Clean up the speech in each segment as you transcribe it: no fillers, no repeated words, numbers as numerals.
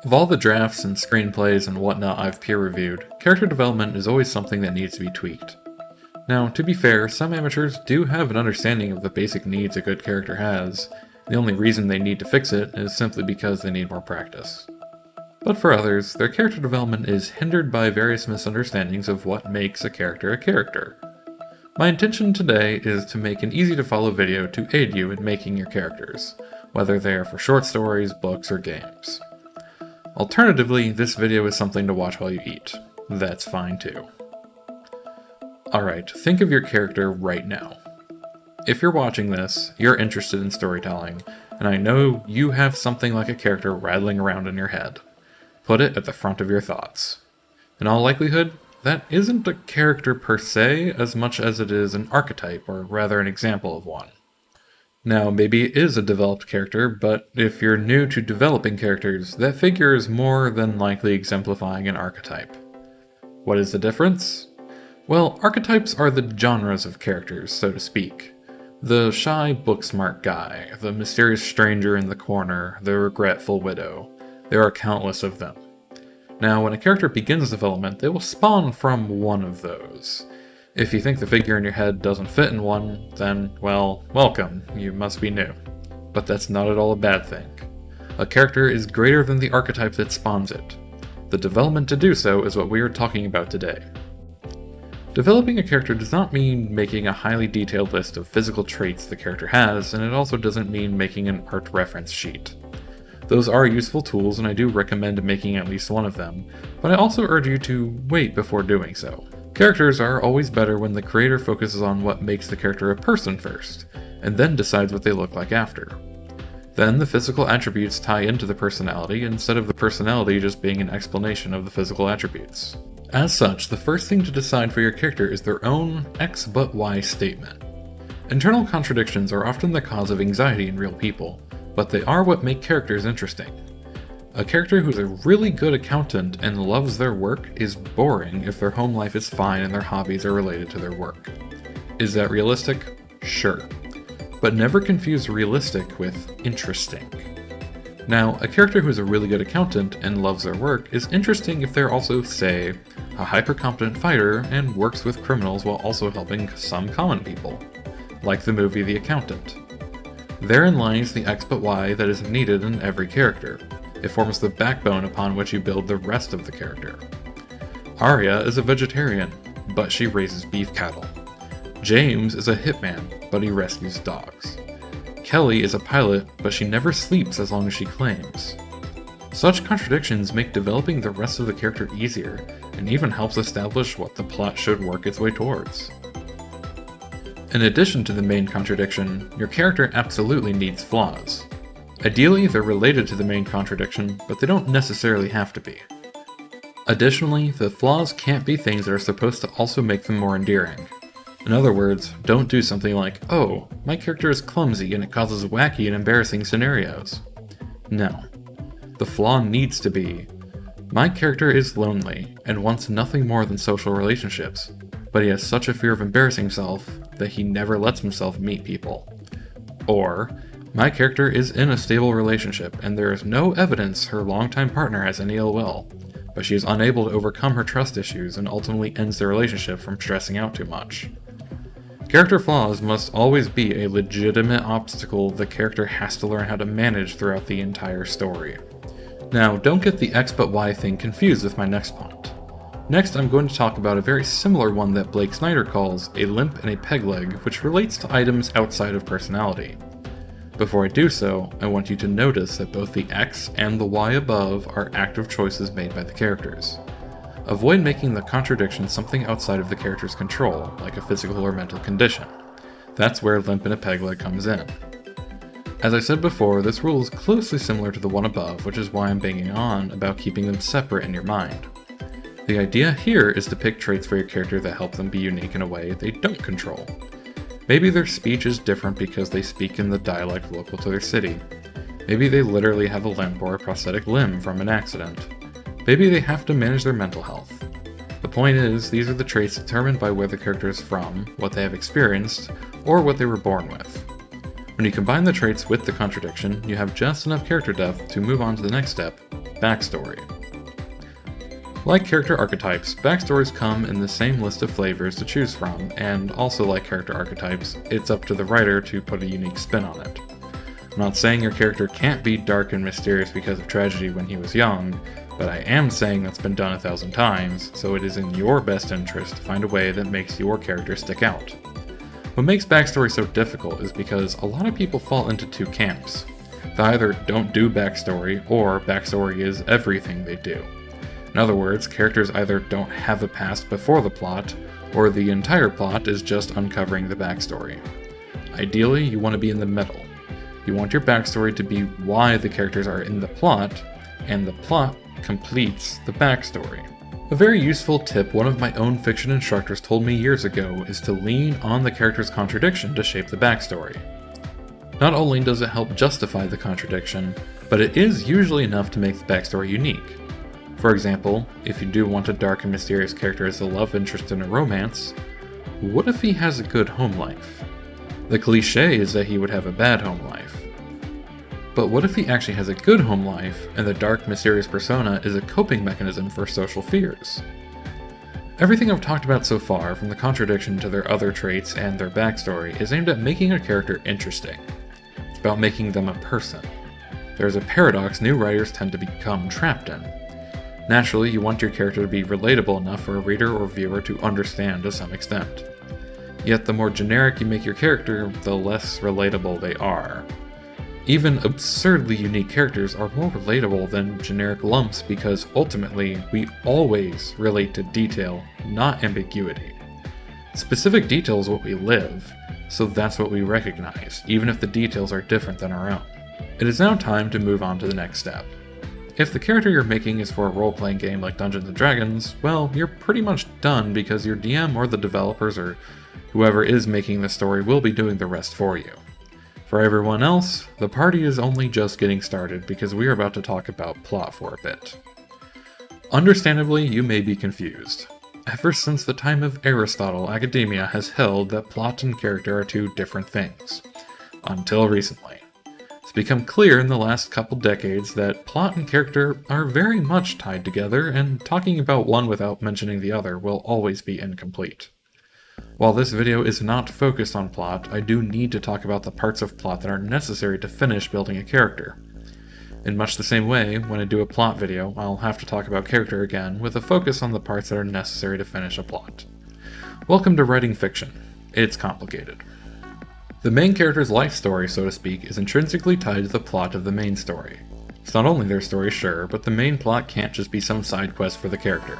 Of all the drafts and screenplays and whatnot I've peer-reviewed, character development is always something that needs to be tweaked. Now, to be fair, some amateurs do have an understanding of the basic needs a good character has. The only reason they need to fix it is simply because they need more practice. But for others, their character development is hindered by various misunderstandings of what makes a character a character. My intention today is to make an easy-to-follow video to aid you in making your characters, whether they are for short stories, books, or games. Alternatively, this video is something to watch while you eat. That's fine too. Alright, think of your character right now. If you're watching this, you're interested in storytelling, and I know you have something like a character rattling around in your head. Put it at the front of your thoughts. In all likelihood, that isn't a character per se as much as it is an archetype, or rather an example of one. Now, maybe it is a developed character, but if you're new to developing characters, that figure is more than likely exemplifying an archetype. What is the difference? Well, archetypes are the genres of characters, so to speak. The shy, book-smart guy, the mysterious stranger in the corner, the regretful widow. There are countless of them. Now, when a character begins development, they will spawn from one of those. If you think the figure in your head doesn't fit in one, then, well, welcome, you must be new. But that's not at all a bad thing. A character is greater than the archetype that spawns it. The development to do so is what we are talking about today. Developing a character does not mean making a highly detailed list of physical traits the character has, and it also doesn't mean making an art reference sheet. Those are useful tools, and I do recommend making at least one of them, but I also urge you to wait before doing so. Characters are always better when the creator focuses on what makes the character a person first, and then decides what they look like after. Then the physical attributes tie into the personality, instead of the personality just being an explanation of the physical attributes. As such, the first thing to decide for your character is their own X but Y statement. Internal contradictions are often the cause of anxiety in real people, but they are what make characters interesting. A character who's a really good accountant and loves their work is boring if their home life is fine and their hobbies are related to their work. Is that realistic? Sure. But never confuse realistic with interesting. Now, a character who's a really good accountant and loves their work is interesting if they're also, say, a hyper-competent fighter and works with criminals while also helping some common people, like the movie The Accountant. Therein lies the X but Y that is needed in every character. It forms the backbone upon which you build the rest of the character. Arya is a vegetarian, but she raises beef cattle. James is a hitman, but he rescues dogs. Kelly is a pilot, but she never sleeps as long as she claims. Such contradictions make developing the rest of the character easier, and even helps establish what the plot should work its way towards. In addition to the main contradiction, your character absolutely needs flaws. Ideally, they're related to the main contradiction, but they don't necessarily have to be. Additionally, the flaws can't be things that are supposed to also make them more endearing. In other words, don't do something like, oh, my character is clumsy and it causes wacky and embarrassing scenarios. No. The flaw needs to be, my character is lonely and wants nothing more than social relationships, but he has such a fear of embarrassing himself that he never lets himself meet people. Or, my character is in a stable relationship and there is no evidence her longtime partner has any ill will, but she is unable to overcome her trust issues and ultimately ends the relationship from stressing out too much. Character flaws must always be a legitimate obstacle the character has to learn how to manage throughout the entire story. Now, don't get the X but Y thing confused with my next point. Next, I'm going to talk about a very similar one that Blake Snyder calls a limp and a peg leg, which relates to items outside of personality. Before I do so, I want you to notice that both the X and the Y above are active choices made by the characters. Avoid making the contradiction something outside of the character's control, like a physical or mental condition. That's where limp and a peg leg comes in. As I said before, this rule is closely similar to the one above, which is why I'm banging on about keeping them separate in your mind. The idea here is to pick traits for your character that help them be unique in a way they don't control. Maybe their speech is different because they speak in the dialect local to their city. Maybe they literally have a limp or a prosthetic limb from an accident. Maybe they have to manage their mental health. The point is, these are the traits determined by where the character is from, what they have experienced, or what they were born with. When you combine the traits with the contradiction, you have just enough character depth to move on to the next step, backstory. Like character archetypes, backstories come in the same list of flavors to choose from, and also like character archetypes, it's up to the writer to put a unique spin on it. I'm not saying your character can't be dark and mysterious because of tragedy when he was young, but I am saying that's been done 1,000 times, so it is in your best interest to find a way that makes your character stick out. What makes backstory so difficult is because a lot of people fall into two camps. They either don't do backstory, or backstory is everything they do. In other words, characters either don't have a past before the plot, or the entire plot is just uncovering the backstory. Ideally, you want to be in the middle. You want your backstory to be why the characters are in the plot, and the plot completes the backstory. A very useful tip one of my own fiction instructors told me years ago is to lean on the character's contradiction to shape the backstory. Not only does it help justify the contradiction, but it is usually enough to make the backstory unique. For example, if you do want a dark and mysterious character as a love interest in a romance, what if he has a good home life? The cliché is that he would have a bad home life. But what if he actually has a good home life, and the dark, mysterious persona is a coping mechanism for social fears? Everything I've talked about so far, from the contradiction to their other traits and their backstory, is aimed at making a character interesting. It's about making them a person. There's a paradox new writers tend to become trapped in. Naturally, you want your character to be relatable enough for a reader or viewer to understand to some extent. Yet the more generic you make your character, the less relatable they are. Even absurdly unique characters are more relatable than generic lumps because ultimately, we always relate to detail, not ambiguity. Specific detail is what we live, so that's what we recognize, even if the details are different than our own. It is now time to move on to the next step. If the character you're making is for a role-playing game like Dungeons & Dragons, well, you're pretty much done because your DM or the developers or whoever is making the story will be doing the rest for you. For everyone else, the party is only just getting started because we are about to talk about plot for a bit. Understandably, you may be confused. Ever since the time of Aristotle, academia has held that plot and character are two different things. Until recently. It's become clear in the last couple decades that plot and character are very much tied together, and talking about one without mentioning the other will always be incomplete. While this video is not focused on plot, I do need to talk about the parts of plot that are necessary to finish building a character. In much the same way, when I do a plot video, I'll have to talk about character again, with a focus on the parts that are necessary to finish a plot. Welcome to writing fiction. It's complicated. The main character's life story, so to speak, is intrinsically tied to the plot of the main story. It's not only their story, sure, but the main plot can't just be some side quest for the character.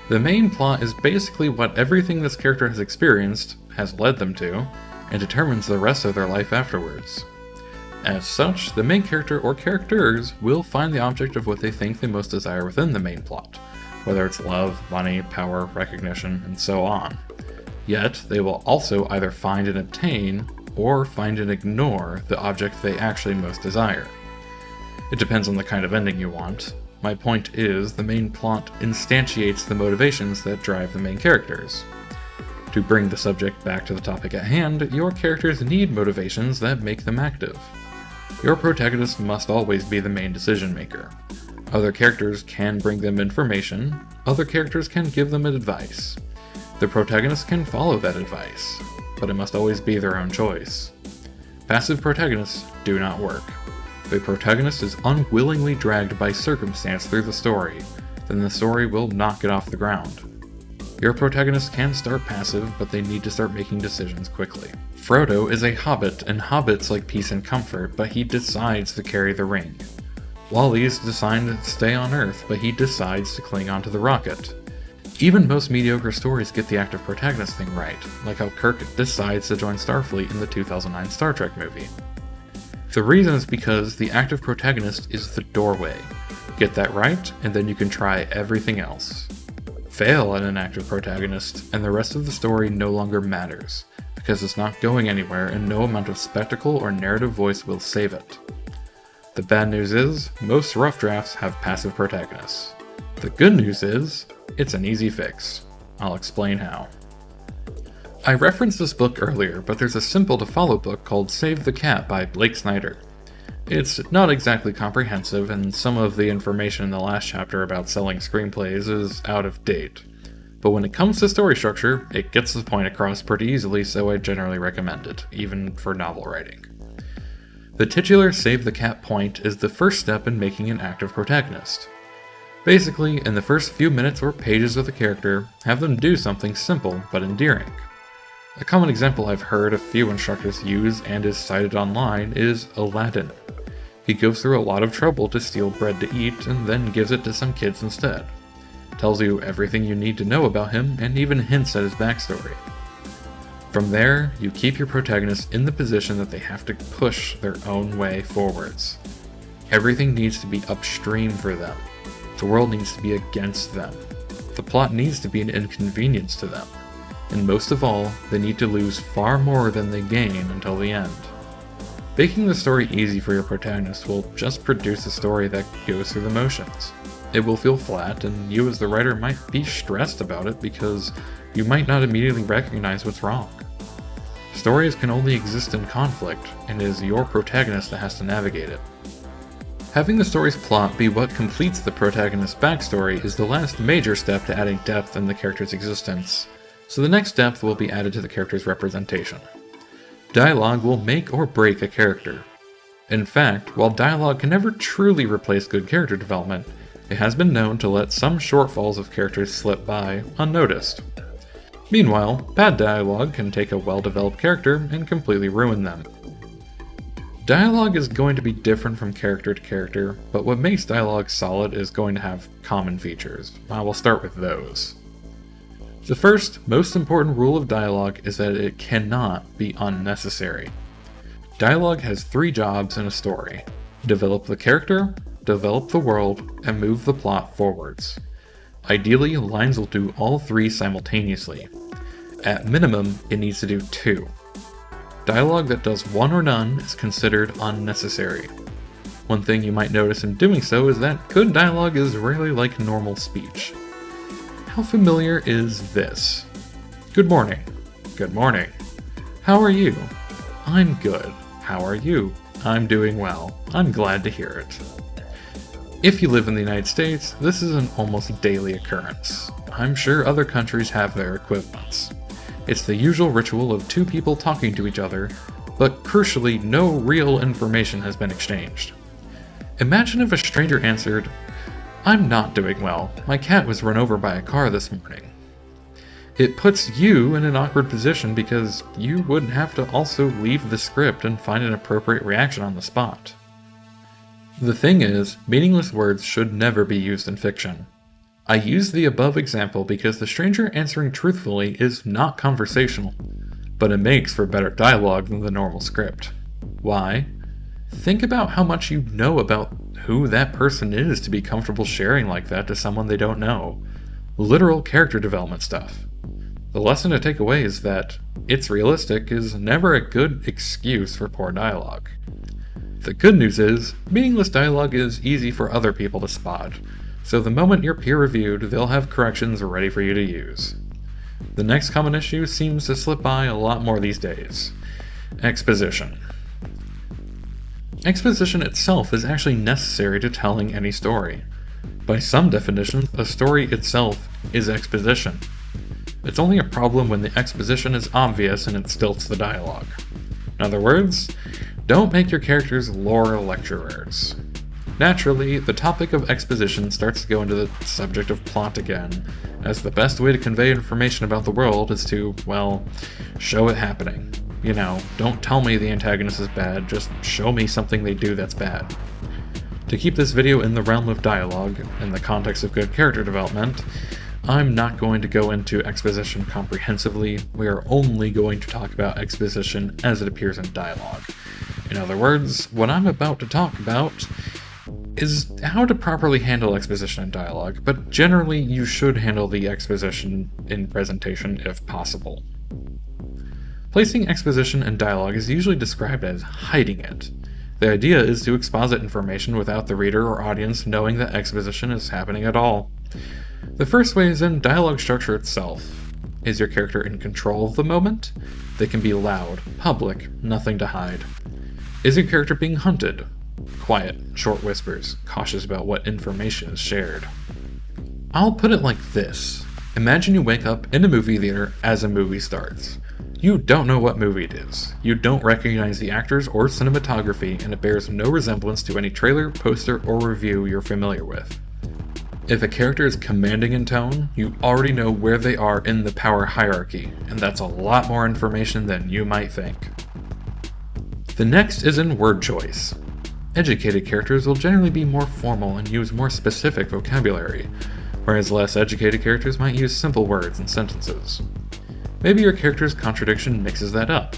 The main plot is basically what everything this character has experienced, has led them to, and determines the rest of their life afterwards. As such, the main character or characters will find the object of what they think they most desire within the main plot, whether it's love, money, power, recognition, and so on. Yet, they will also either find and obtain, or find and ignore the object they actually most desire. It depends on the kind of ending you want. My point is, the main plot instantiates the motivations that drive the main characters. To bring the subject back to the topic at hand, your characters need motivations that make them active. Your protagonist must always be the main decision maker. Other characters can bring them information, other characters can give them advice. The protagonist can follow that advice, but it must always be their own choice. Passive protagonists do not work. If a protagonist is unwillingly dragged by circumstance through the story, then the story will not get off the ground. Your protagonist can start passive, but they need to start making decisions quickly. Frodo is a hobbit, and hobbits like peace and comfort, but he decides to carry the ring. Wally is designed to stay on Earth, but he decides to cling onto the rocket. Even most mediocre stories get the active protagonist thing right, like how Kirk decides to join Starfleet in the 2009 Star Trek movie. The reason is because the active protagonist is the doorway. Get that right, and then you can try everything else. Fail at an active protagonist, and the rest of the story no longer matters, because it's not going anywhere and no amount of spectacle or narrative voice will save it. The bad news is, most rough drafts have passive protagonists. The good news is, it's an easy fix. I'll explain how. I referenced this book earlier, but there's a simple to follow book called Save the Cat by Blake Snyder. It's not exactly comprehensive, and some of the information in the last chapter about selling screenplays is out of date. But when it comes to story structure, it gets the point across pretty easily, so I generally recommend it, even for novel writing. The titular save the cat point is the first step in making an active protagonist. Basically, in the first few minutes or pages of the character, have them do something simple but endearing. A common example I've heard a few instructors use and is cited online is Aladdin. He goes through a lot of trouble to steal bread to eat and then gives it to some kids instead. Tells you everything you need to know about him and even hints at his backstory. From there, you keep your protagonist in the position that they have to push their own way forwards. Everything needs to be upstream for them. The world needs to be against them. The plot needs to be an inconvenience to them. And most of all, they need to lose far more than they gain until the end. Making the story easy for your protagonist will just produce a story that goes through the motions. It will feel flat, and you as the writer might be stressed about it because you might not immediately recognize what's wrong. Stories can only exist in conflict, and it is your protagonist that has to navigate it. Having the story's plot be what completes the protagonist's backstory is the last major step to adding depth in the character's existence, so the next depth will be added to the character's representation. Dialogue will make or break a character. In fact, while dialogue can never truly replace good character development, it has been known to let some shortfalls of characters slip by unnoticed. Meanwhile, bad dialogue can take a well-developed character and completely ruin them. Dialogue is going to be different from character to character, but what makes dialogue solid is going to have common features. I will start with those. The first, most important rule of dialogue is that it cannot be unnecessary. Dialogue has 3 jobs in a story: develop the character, develop the world, and move the plot forwards. Ideally, lines will do all 3 simultaneously. At minimum, it needs to do 2. Dialogue that does 1 or none is considered unnecessary. One thing you might notice in doing so is that good dialogue is rarely like normal speech. How familiar is this? Good morning. Good morning. How are you? I'm good. How are you? I'm doing well. I'm glad to hear it. If you live in the United States, this is an almost daily occurrence. I'm sure other countries have their equivalents. It's the usual ritual of 2 people talking to each other, but crucially, no real information has been exchanged. Imagine if a stranger answered, "I'm not doing well. My cat was run over by a car this morning." It puts you in an awkward position because you would have to also leave the script and find an appropriate reaction on the spot. The thing is, meaningless words should never be used in fiction. I use the above example because the stranger answering truthfully is not conversational, but it makes for better dialogue than the normal script. Why? Think about how much you know about who that person is to be comfortable sharing like that to someone they don't know. Literal character development stuff. The lesson to take away is that "it's realistic" is never a good excuse for poor dialogue. The good news is, meaningless dialogue is easy for other people to spot, so the moment you're peer-reviewed, they'll have corrections ready for you to use. The next common issue seems to slip by a lot more these days: exposition. Exposition itself is actually necessary to telling any story. By some definitions, a story itself is exposition. It's only a problem when the exposition is obvious and it stilts the dialogue. In other words, don't make your characters lore lecturers. Naturally, the topic of exposition starts to go into the subject of plot again, as the best way to convey information about the world is to, well, show it happening. You know, don't tell me the antagonist is bad, just show me something they do that's bad. To keep this video in the realm of dialogue, in the context of good character development, I'm not going to go into exposition comprehensively. We are only going to talk about exposition as it appears in dialogue. In other words, what I'm about to talk about is how to properly handle exposition in dialogue, but generally you should handle the exposition in presentation if possible. Placing exposition in dialogue is usually described as hiding it. The idea is to exposit information without the reader or audience knowing that exposition is happening at all. The first way is in dialogue structure itself. Is your character in control of the moment? They can be loud, public, nothing to hide. Is your character being hunted? Quiet, short whispers, cautious about what information is shared. I'll put it like this. Imagine you wake up in a movie theater as a movie starts. You don't know what movie it is. You don't recognize the actors or cinematography, and it bears no resemblance to any trailer, poster, or review you're familiar with. If a character is commanding in tone, you already know where they are in the power hierarchy, and that's a lot more information than you might think. The next is in word choice. Educated characters will generally be more formal and use more specific vocabulary, whereas less educated characters might use simple words and sentences. Maybe your character's contradiction mixes that up.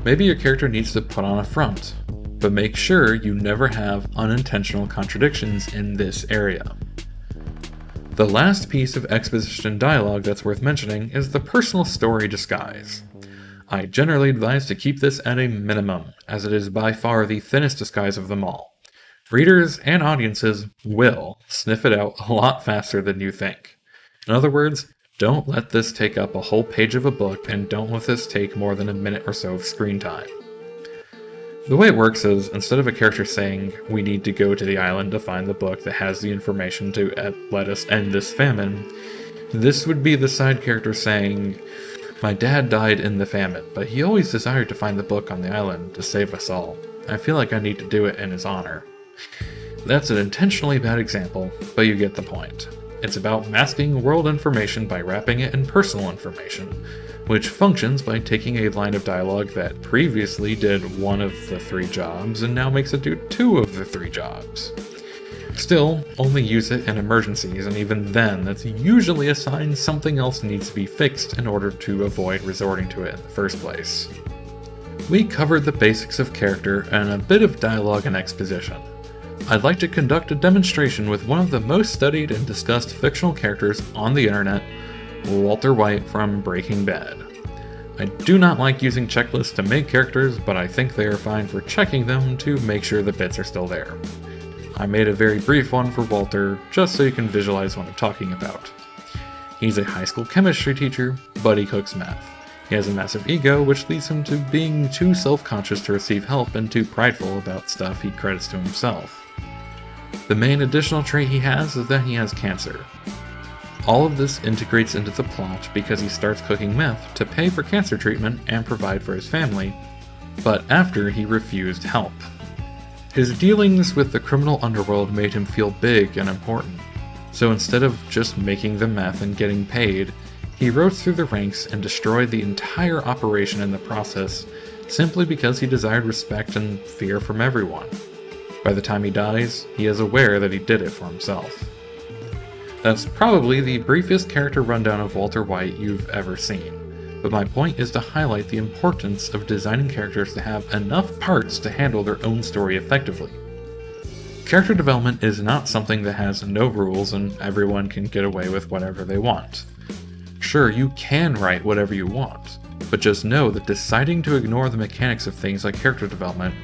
Maybe your character needs to put on a front, but make sure you never have unintentional contradictions in this area. The last piece of exposition dialogue that's worth mentioning is the personal story disguise. I generally advise to keep this at a minimum, as it is by far the thinnest disguise of them all. Readers and audiences will sniff it out a lot faster than you think. In other words, don't let this take up a whole page of a book, and don't let this take more than a minute or so of screen time. The way it works is, instead of a character saying, "We need to go to the island to find the book that has the information to let us end this famine," this would be the side character saying, "My dad died in the famine, but he always desired to find the book on the island to save us all. I feel like I need to do it in his honor." That's an intentionally bad example, but you get the point. It's about masking world information by wrapping it in personal information, which functions by taking a line of dialogue that previously did one of the 3 jobs and now makes it do 2 of the 3 jobs. Still, only use it in emergencies, and even then, that's usually a sign something else needs to be fixed in order to avoid resorting to it in the first place. We covered the basics of character and a bit of dialogue and exposition. I'd like to conduct a demonstration with one of the most studied and discussed fictional characters on the internet, Walter White from Breaking Bad. I do not like using checklists to make characters, but I think they are fine for checking them to make sure the bits are still there. I made a very brief one for Walter, just so you can visualize what I'm talking about. He's a high school chemistry teacher, but he cooks meth. He has a massive ego, which leads him to being too self-conscious to receive help and too prideful about stuff he credits to himself. The main additional trait he has is that he has cancer. All of this integrates into the plot because he starts cooking meth to pay for cancer treatment and provide for his family, but after he refused help. His dealings with the criminal underworld made him feel big and important, so instead of just making the meth and getting paid, he rose through the ranks and destroyed the entire operation in the process simply because he desired respect and fear from everyone. By the time he dies, he is aware that he did it for himself. That's probably the briefest character rundown of Walter White you've ever seen, but my point is to highlight the importance of designing characters to have enough parts to handle their own story effectively. Character development is not something that has no rules and everyone can get away with whatever they want. Sure, you can write whatever you want, but just know that deciding to ignore the mechanics of things like character development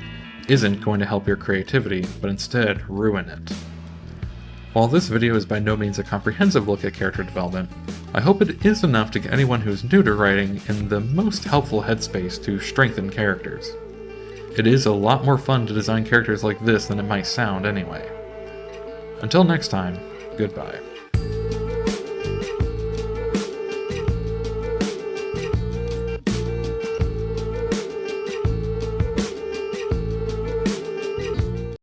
isn't going to help your creativity, but instead ruin it. While this video is by no means a comprehensive look at character development, I hope it is enough to get anyone who's new to writing in the most helpful headspace to strengthen characters. It is a lot more fun to design characters like this than it might sound anyway. Until next time, goodbye.